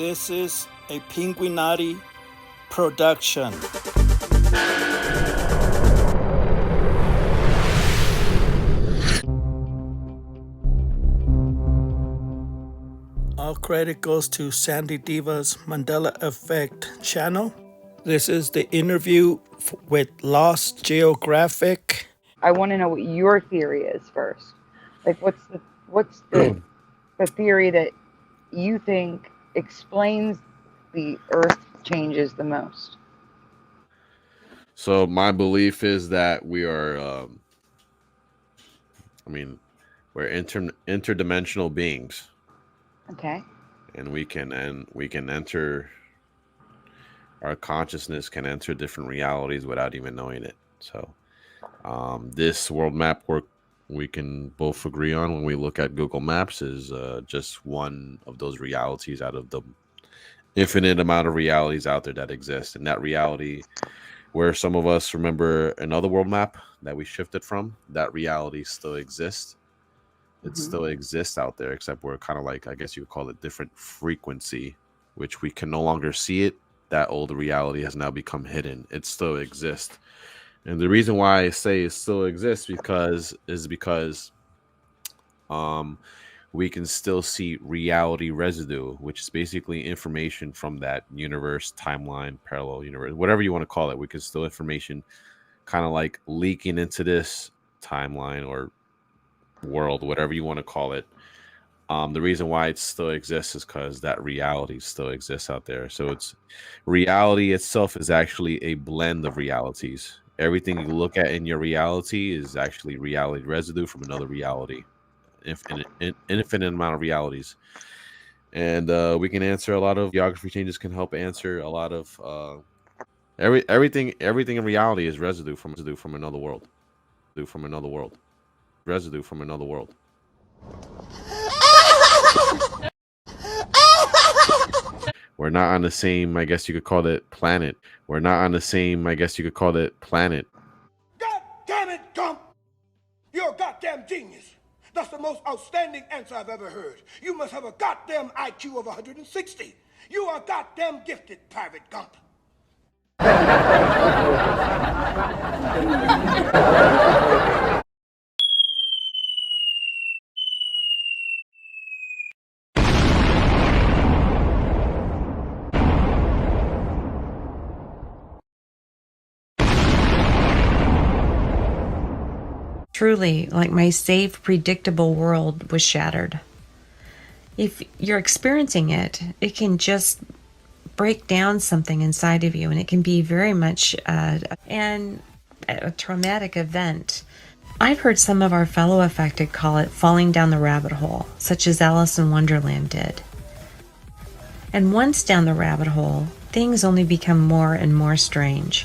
This is a Pinguinati production. All credit goes to Sandy Diva's Mandela Effect channel. This is the interview with Lost Geographic. I want to know what your theory is first. Like, what's the theory that you think explains the Earth changes the most? So my belief is that we are, we're interdimensional beings. Okay. And we can enter, our consciousness can enter different realities without even knowing it. So this world map we can both agree on when we look at Google Maps is just one of those realities out of the infinite amount of realities out there that exist. And that reality, where some of us remember another world map that we shifted from, that reality still exists. It still exists out there, except we're kind of like, I guess you would call it different frequency, which we can no longer see it. That old reality has now become hidden. It still exists. And the reason why I say it still exists because we can still see reality residue, which is basically information from that universe, timeline, parallel universe, whatever you want to call it. We can still information kind of like leaking into this timeline or world, whatever you want to call it. The reason why it still exists is because that reality still exists out there. So it's reality itself is actually a blend of realities. Everything you look at in your reality is actually reality residue from another reality, infinite amount of realities. And we can answer a lot of geography changes, can help answer a lot of everything in reality is residue from another world, residue from another world. We're not on the same, I guess you could call it, planet. God damn it, Gump! You're a goddamn genius. That's the most outstanding answer I've ever heard. You must have a goddamn IQ of 160. You are goddamn gifted, Private Gump. Truly, like my safe, predictable world was shattered. If you're experiencing it, it can just break down something inside of you, and it can be very much a traumatic event. I've heard some of our fellow affected call it falling down the rabbit hole, such as Alice in Wonderland did. And once down the rabbit hole, things only become more and more strange.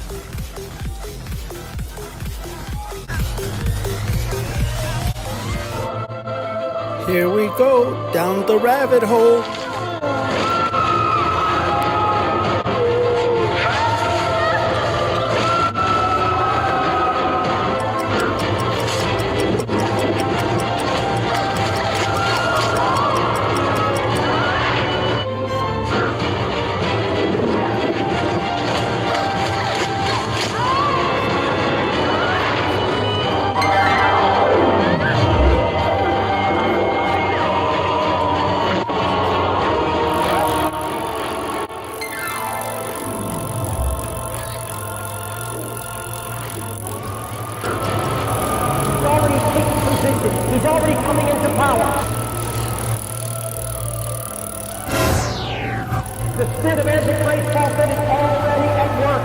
Here we go, down the rabbit hole. He's already coming into power. The spirit of Antichrist prophet is already at work.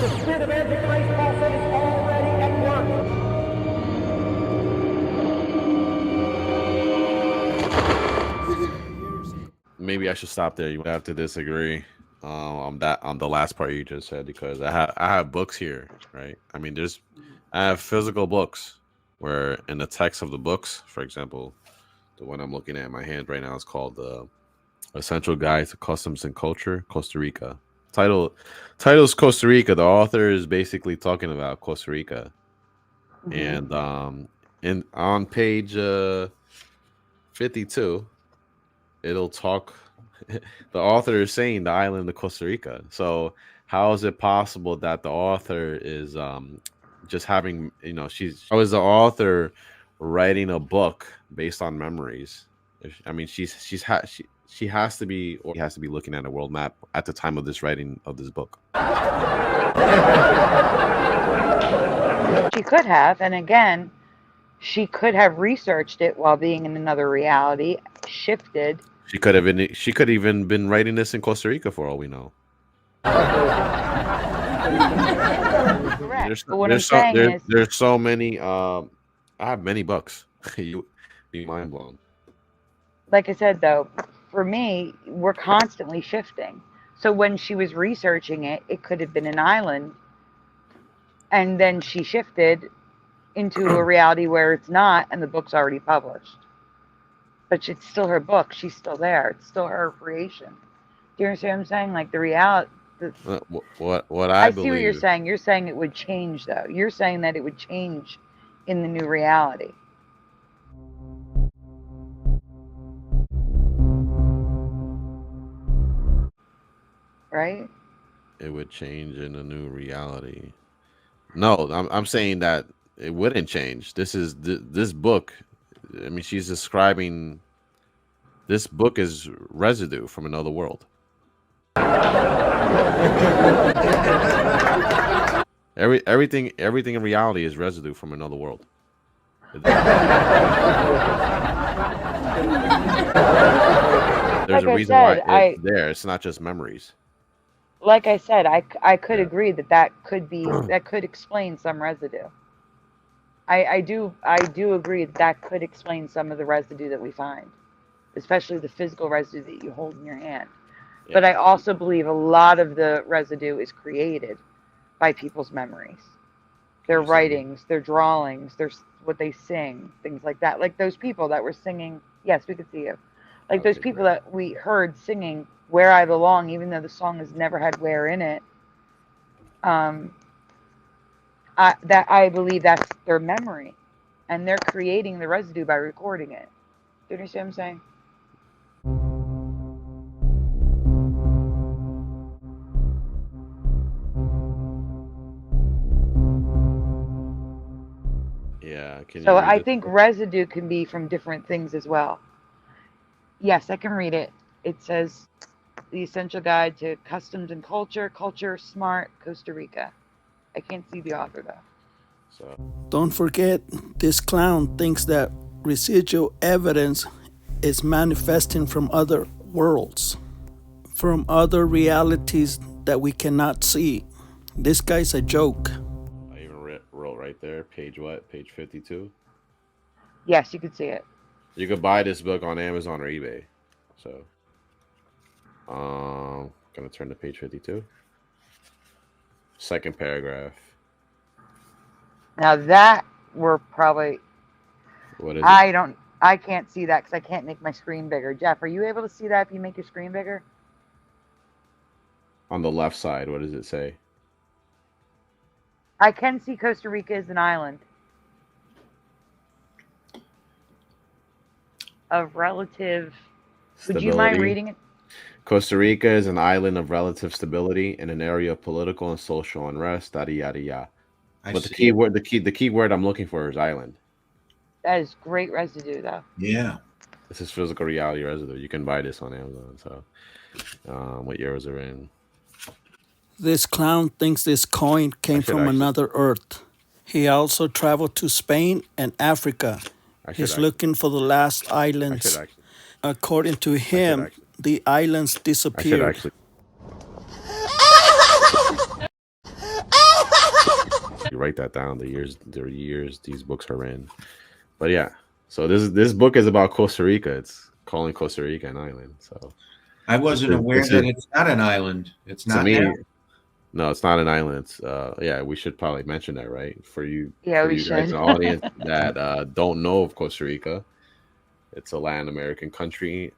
The spirit of Antichrist prophet is already at work. Maybe I should stop there. You have to disagree on the last part you just said, because I have books here, right? I mean, I have physical books where in the text of the books, for example, The one I'm looking at in my hand right now is called Essential Guide to Customs and Culture, Costa Rica. Title's Costa Rica. The author is basically talking about Costa Rica. And on page 52, it'll talk. The author is saying the island of Costa Rica. So how is it possible that the author is just having, how is the author writing a book based on memories? I mean, she has to be, or he has to be looking at a world map at the time of this writing of this book. She could have, and again, she could have researched it while being in another reality, shifted. She could even been writing this in Costa Rica for all we know. Correct. But what I'm saying is, there's so many. I have many books. You be mind blown. like I said, though, for me, we're constantly shifting. So when she was researching it, it could have been an island, and then she shifted into a reality where it's not, and the book's already published. But it's still her book. She's still there. It's still her creation. Do you understand what I'm saying? Like the reality. What I believe. see what you're saying. You're saying it would change, though. You're saying that it would change in the new reality. Right? It would change in a new reality. No, I'm saying that it wouldn't change. This book. I mean, she's describing. This book is residue from another world. Everything in reality is residue from another world. There's a reason why it's there. It's not just memories. Like I said, I could agree that could explain some residue. I do agree that could explain some of the residue that we find, especially the physical residue that you hold in your hand. Yeah. But I also believe a lot of the residue is created by people's memories, their writings, their drawings, what they sing, things like that. Like those people that were singing. Yes, we could see you. Like those people that we heard singing "Where I Belong," even though the song has never had "where" in it. I believe that's their memory, and they're creating the residue by recording it. Do you understand what I'm saying? Yeah. So I think residue can be from different things as well. Yes, I can read it. It says, "The Essential Guide to Customs and Culture, Culture Smart, Costa Rica." I can't see the author, though. So Don't forget, this clown thinks that residual evidence is manifesting from other worlds, from other realities that we cannot see. This guy's a joke. I even wrote right there, page what? Page 52? Yes, you could see it. You could buy this book on Amazon or eBay. So, gonna turn to page 52. Second paragraph. Now that we're probably. What is it? I can't see that because I can't make my screen bigger. Jeff, are you able to see that if you make your screen bigger? On the left side, what does it say? I can see Costa Rica as an island of relative. Stability. Would you mind reading it? Costa Rica is an island of relative stability in an area of political and social unrest. Yada yada yada. But the key word I'm looking for is island. That is great residue, though. Yeah. This is physical reality residue. You can buy this on Amazon. So, what year was it in? This clown thinks this coin came from another Earth. He also traveled to Spain and Africa. He's looking for the last islands. According to him, the islands disappeared. You write that down. The years these books are in. But yeah, so this book is about Costa Rica. It's calling Costa Rica an island. So I wasn't aware that it's not an island. It's not. No, it's not an island. It's, yeah, we should probably mention that, right? For you, yeah, for we you should. guys in the audience that don't know of Costa Rica, It's a Latin American country.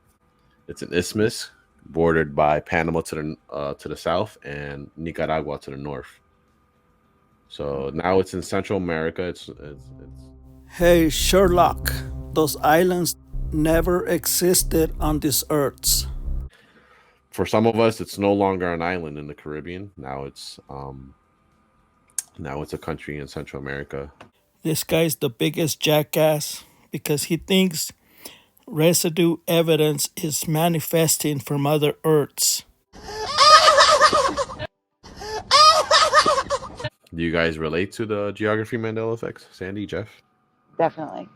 It's an isthmus bordered by Panama to the south and Nicaragua to the north. So now it's in Central America. It's Hey, Sherlock, those islands never existed on this earth. For some of us, it's no longer an island in the Caribbean. Now it's a country in Central America. This guy's the biggest jackass because he thinks residue evidence is manifesting from other Earths. Do you guys relate to the geography Mandela effects, Sandy, Jeff? Definitely.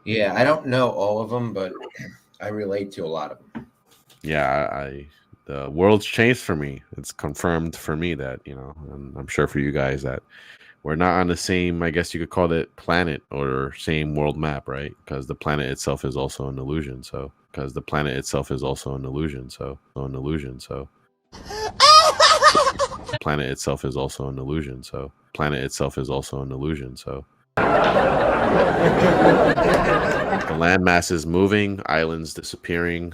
Yeah, I don't know all of them, but I relate to a lot of them. Yeah, the world's changed for me. It's confirmed for me that, and I'm sure for you guys that we're not on the same, I guess you could call it, planet or same world map, right? Because the planet itself is also an illusion. So, the planet itself is also an illusion. So. Planet itself is also an illusion. So, the landmass is moving, islands disappearing.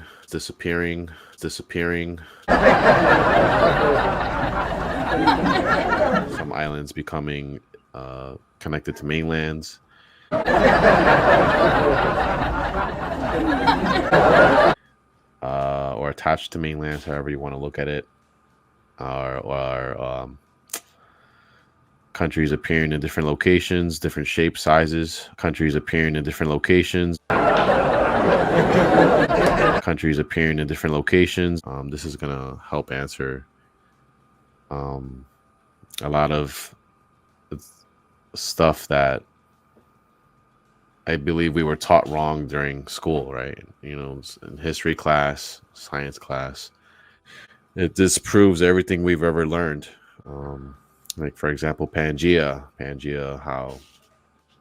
Some islands becoming connected to mainlands. Or attached to mainlands, however you want to look at it. Or countries appearing in different locations, different shapes, sizes. Countries appearing in different locations. This is going to help answer a lot of stuff that I believe we were taught wrong during school, right? In history class, science class. It disproves everything we've ever learned. Like, for example, Pangea, how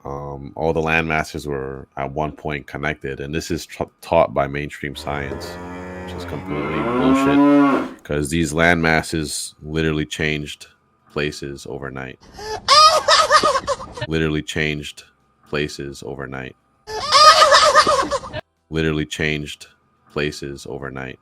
all the land masses were at one point connected. And this is taught by mainstream science, which is completely bullshit, because these land masses literally changed places overnight. Literally changed places overnight.